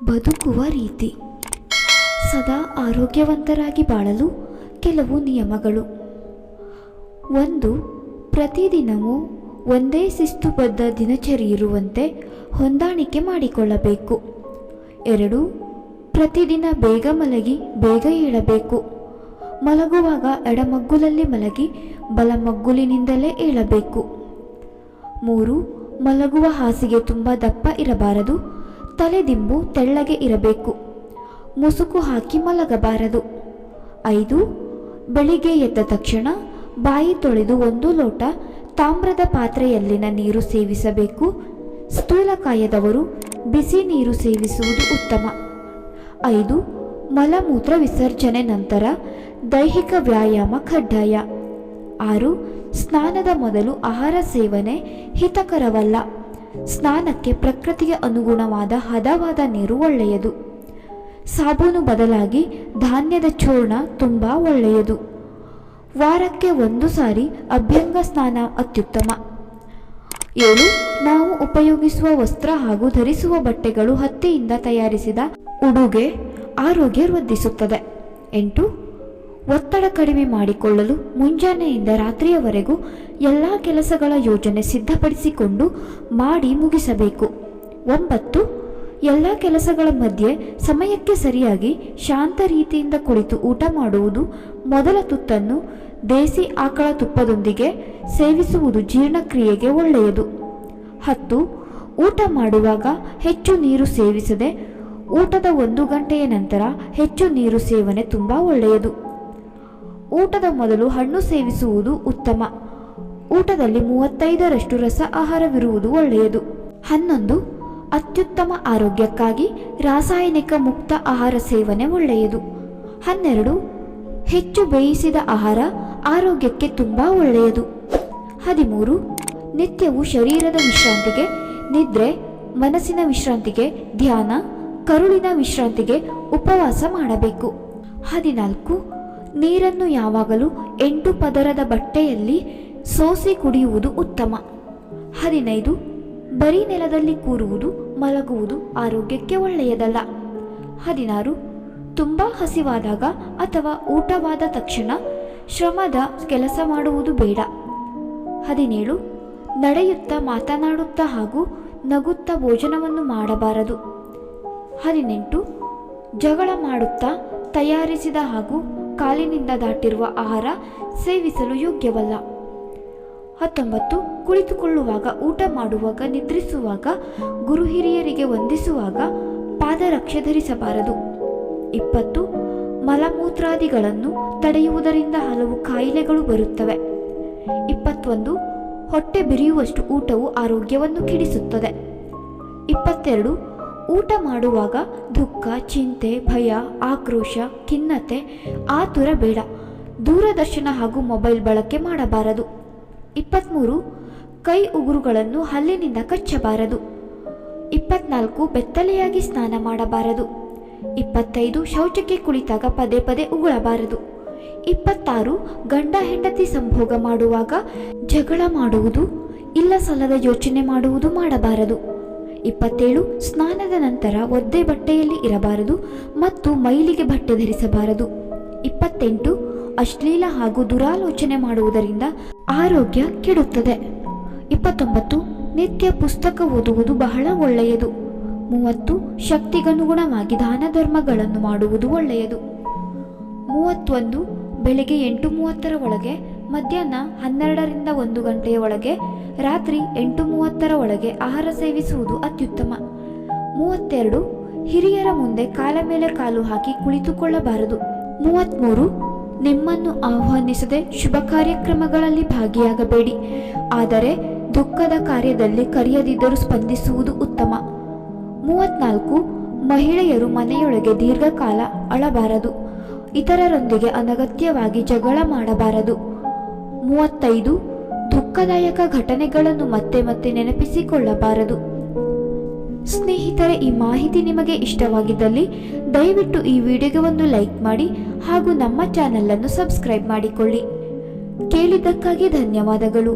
ಬದುಕುವ ರೀತಿ. ಸದಾ ಆರೋಗ್ಯವಂತರಾಗಿ ಬಾಳಲು ಕೆಲವು ನಿಯಮಗಳು. 1. ಪ್ರತಿದಿನವೂ ಒಂದೇ ಶಿಸ್ತುಬದ್ಧ ದಿನಚರಿ ಇರುವಂತೆ ಹೊಂದಾಣಿಕೆ ಮಾಡಿಕೊಳ್ಳಬೇಕು. 2. ಪ್ರತಿದಿನ ಬೇಗ ಮಲಗಿ ಬೇಗ ಏಳಬೇಕು. ಮಲಗುವಾಗ ಎಡಮಗ್ಗುಲಲ್ಲಿ ಮಲಗಿ ಬಲಮಗ್ಗುಲಿನಿಂದಲೇ ಏಳಬೇಕು. 3. ಮಲಗುವ ಹಾಸಿಗೆ ತುಂಬ ದಪ್ಪ ಇರಬಾರದು. ತಲೆದಿಂಬು ತೆಳ್ಳಗೆ ಇರಬೇಕು. ಮುಸುಕು ಹಾಕಿ ಮಲಗಬಾರದು. 5. ಬೆಳಿಗ್ಗೆ ಎದ್ದ ತಕ್ಷಣ ಬಾಯಿ ತೊಳೆದು 1 ಲೋಟ ತಾಮ್ರದ ಪಾತ್ರೆಯಲ್ಲಿನ ನೀರು ಸೇವಿಸಬೇಕು. ಸ್ಥೂಲಕಾಯದವರು ಬಿಸಿ ನೀರು ಸೇವಿಸುವುದು ಉತ್ತಮ. 5. ಮಲಮೂತ್ರ ವಿಸರ್ಜನೆ ನಂತರ ದೈಹಿಕ ವ್ಯಾಯಾಮ ಕಡ್ಡಾಯ. 6. ಸ್ನಾನದ ಮೊದಲು ಆಹಾರ ಸೇವನೆ ಹಿತಕರವಲ್ಲ. ಸ್ನಾನಕ್ಕೆ ಪ್ರಕೃತಿಗೆ ಅನುಗುಣವಾದ ಹದವಾದ ನೀರು ಒಳ್ಳೆಯದು. ಸಾಬೂನು ಬದಲಾಗಿ ಧಾನ್ಯದ ಚೂರ್ಣ ತುಂಬ ಒಳ್ಳೆಯದು. ವಾರಕ್ಕೆ 1 ಸಾರಿ ಅಭ್ಯಂಗ ಸ್ನಾನ ಅತ್ಯುತ್ತಮ. 7. ನಾವು ಉಪಯೋಗಿಸುವ ವಸ್ತ್ರ ಹಾಗೂ ಧರಿಸುವ ಬಟ್ಟೆಗಳು ಹತ್ತಿಯಿಂದ ತಯಾರಿಸಿದ ಉಡುಗೆ ಆರೋಗ್ಯ ವೃದ್ಧಿಸುತ್ತದೆ. 8. ಒತ್ತಡ ಕಡಿಮೆ ಮಾಡಿಕೊಳ್ಳಲು ಮುಂಜಾನೆಯಿಂದ ರಾತ್ರಿಯವರೆಗೂ ಎಲ್ಲ ಕೆಲಸಗಳ ಯೋಜನೆ ಸಿದ್ಧಪಡಿಸಿಕೊಂಡು ಮಾಡಿ ಮುಗಿಸಬೇಕು. 9. ಎಲ್ಲ ಕೆಲಸಗಳ ಮಧ್ಯೆ ಸಮಯಕ್ಕೆ ಸರಿಯಾಗಿ ಶಾಂತ ರೀತಿಯಿಂದ ಕುಳಿತು ಊಟ ಮಾಡುವುದು. ಮೊದಲ ತುತ್ತನ್ನು ದೇಸಿ ಆಕಳ ತುಪ್ಪದೊಂದಿಗೆ ಸೇವಿಸುವುದು ಜೀರ್ಣಕ್ರಿಯೆಗೆ ಒಳ್ಳೆಯದು. 10. ಊಟ ಮಾಡುವಾಗ ಹೆಚ್ಚು ನೀರು ಸೇವಿಸದೆ ಊಟದ 1 ಗಂಟೆಯ ನಂತರ ಹೆಚ್ಚು ನೀರು ಸೇವನೆ ತುಂಬ ಒಳ್ಳೆಯದು. ಊಟದ ಮೊದಲು ಹಣ್ಣು ಸೇವಿಸುವುದು ಉತ್ತಮ. ಊಟದಲ್ಲಿ 35ರಷ್ಟು ರಸ ಆಹಾರವಿರುವುದು ಒಳ್ಳೆಯದು. 11. ಅತ್ಯುತ್ತಮ ಆರೋಗ್ಯಕ್ಕಾಗಿ ರಾಸಾಯನಿಕ ಮುಕ್ತ ಆಹಾರ ಸೇವನೆ ಒಳ್ಳೆಯದು. 12. ಹೆಚ್ಚು ಬೇಯಿಸಿದ ಆಹಾರ ಆರೋಗ್ಯಕ್ಕೆ ತುಂಬ ಒಳ್ಳೆಯದು. 13. ನಿತ್ಯವೂ ಶರೀರದ ವಿಶ್ರಾಂತಿಗೆ ನಿದ್ರೆ, ಮನಸ್ಸಿನ ವಿಶ್ರಾಂತಿಗೆ ಧ್ಯಾನ, ಕರುಳಿನ ವಿಶ್ರಾಂತಿಗೆ ಉಪವಾಸ ಮಾಡಬೇಕು. 14. ನೀರನ್ನು ಯಾವಾಗಲೂ 8 ಪದರದ ಬಟ್ಟೆಯಲ್ಲಿ ಸೋಸಿ ಕುಡಿಯುವುದು ಉತ್ತಮ. 15. ಬರೀ ನೆಲದಲ್ಲಿ ಕೂರುವುದು ಮಲಗುವುದು ಆರೋಗ್ಯಕ್ಕೆ ಒಳ್ಳೆಯದಲ್ಲ. 16. ತುಂಬ ಹಸಿವಾದಾಗ ಅಥವಾ ಊಟವಾದ ತಕ್ಷಣ ಶ್ರಮದ ಕೆಲಸ ಮಾಡುವುದು ಬೇಡ. 17. ನಡೆಯುತ್ತಾ ಮಾತನಾಡುತ್ತಾ ಹಾಗೂ ನಗುತ್ತಾ ಭೋಜನವನ್ನು ಮಾಡಬಾರದು. 18. ಜಗಳ ಮಾಡುತ್ತಾ ತಯಾರಿಸಿದ ಹಾಗೂ ಕಾಲಿನಿಂದ ದಾಟಿರುವ ಆಹಾರ ಸೇವಿಸಲು ಯೋಗ್ಯವಲ್ಲ. 19. ಕುಳಿತುಕೊಳ್ಳುವಾಗ, ಊಟ ಮಾಡುವಾಗ, ನಿದ್ರಿಸುವಾಗ, ಗುರು ಹಿರಿಯರಿಗೆ ವಂದಿಸುವಾಗ ಪಾದರಕ್ಷೆ ಧರಿಸಬಾರದು. 20. ಮಲಮೂತ್ರಾದಿಗಳನ್ನು ತಡೆಯುವುದರಿಂದ ಹಲವು ಕಾಯಿಲೆಗಳು ಬರುತ್ತವೆ. 21. ಹೊಟ್ಟೆ ಬಿರಿಯುವಷ್ಟು ಊಟವು ಆರೋಗ್ಯವನ್ನು ಕೆಡಿಸುತ್ತದೆ. 22. ಊಟ ಮಾಡುವಾಗ ದುಃಖ, ಚಿಂತೆ, ಭಯ, ಆಕ್ರೋಶ, ಖಿನ್ನತೆ, ಆತುರ ಬೇಡ. ದೂರದರ್ಶನ ಹಾಗೂ ಮೊಬೈಲ್ ಬಳಕೆ ಮಾಡಬಾರದು. 23. ಕೈ ಉಗುರುಗಳನ್ನು ಹಲ್ಲಿನಿಂದ ಕಚ್ಚಬಾರದು. 24. ಬೆತ್ತಲೆಯಾಗಿ ಸ್ನಾನ ಮಾಡಬಾರದು. 25. ಶೌಚಕ್ಕೆ ಕುಳಿತಾಗ ಪದೇ ಪದೇ ಉಗುಳಬಾರದು. 26. ಗಂಡ ಹೆಂಡತಿ ಸಂಭೋಗ ಮಾಡುವಾಗ ಜಗಳ ಮಾಡುವುದು, ಇಲ್ಲ ಸಲ್ಲದ ಯೋಚನೆ ಮಾಡುವುದು ಮಾಡಬಾರದು. 27. ಸ್ನಾನದ ನಂತರ ಒದ್ದೆ ಬಟ್ಟೆಯಲ್ಲಿ ಇರಬಾರದು ಮತ್ತು ಮೈಲಿಗೆ ಬಟ್ಟೆ ಧರಿಸಬಾರದು. 28. ಅಶ್ಲೀಲ ಹಾಗೂ ದುರಾಲೋಚನೆ ಮಾಡುವುದರಿಂದ ಆರೋಗ್ಯ ಕೆಡುತ್ತದೆ. 29. ನಿತ್ಯ ಪುಸ್ತಕ ಓದುವುದು ಬಹಳ ಒಳ್ಳೆಯದು. 30. ಶಕ್ತಿಗನುಗುಣವಾಗಿ ದಾನ ಧರ್ಮಗಳನ್ನು ಮಾಡುವುದು ಒಳ್ಳೆಯದು. 31. ಬೆಳಿಗ್ಗೆ 8:30 ಒಳಗೆ, ಮಧ್ಯಾಹ್ನ 12ರಿಂದ 1 ಗಂಟೆಯ ಒಳಗೆ, ರಾತ್ರಿ 8:30 ಒಳಗೆ ಆಹಾರ ಸೇವಿಸುವುದು ಅತ್ಯುತ್ತಮ. 32. ಹಿರಿಯರ ಮುಂದೆ ಕಾಲ ಮೇಲೆ ಕಾಲು ಹಾಕಿ ಕುಳಿತುಕೊಳ್ಳಬಾರದು. 33. ನಿಮ್ಮನ್ನು ಆಹ್ವಾನಿಸದೆ ಶುಭ ಕಾರ್ಯಕ್ರಮಗಳಲ್ಲಿ ಭಾಗಿಯಾಗಬೇಡಿ. ಆದರೆ ದುಃಖದ ಕಾರ್ಯದಲ್ಲಿ ಕರೆಯದಿದ್ದರೂ ಸ್ಪಂದಿಸುವುದು ಉತ್ತಮ. 34. ಮಹಿಳೆಯರು ಮನೆಯೊಳಗೆ ದೀರ್ಘಕಾಲ ಅಳಬಾರದು. ಇತರರೊಂದಿಗೆ ಅನಗತ್ಯವಾಗಿ ಜಗಳ ಮಾಡಬಾರದು. 35. ದುಃಖದಾಯಕ ಘಟನೆಗಳನ್ನು ಮತ್ತೆ ಮತ್ತೆ ನೆನಪಿಸಿಕೊಳ್ಳಬಾರದು. ಸ್ನೇಹಿತರೆ, ಈ ಮಾಹಿತಿ ನಿಮಗೆ ಇಷ್ಟವಾಗಿದ್ದಲ್ಲಿ ದಯವಿಟ್ಟು ಈ ವಿಡಿಯೋಗೆ ಒಂದು ಲೈಕ್ ಮಾಡಿ ಹಾಗೂ ನಮ್ಮ ಚಾನೆಲ್ ಅನ್ನು ಸಬ್ಸ್ಕ್ರೈಬ್ ಮಾಡಿಕೊಳ್ಳಿ. ಕೇಳಿದ್ದಕ್ಕಾಗಿ ಧನ್ಯವಾದಗಳು.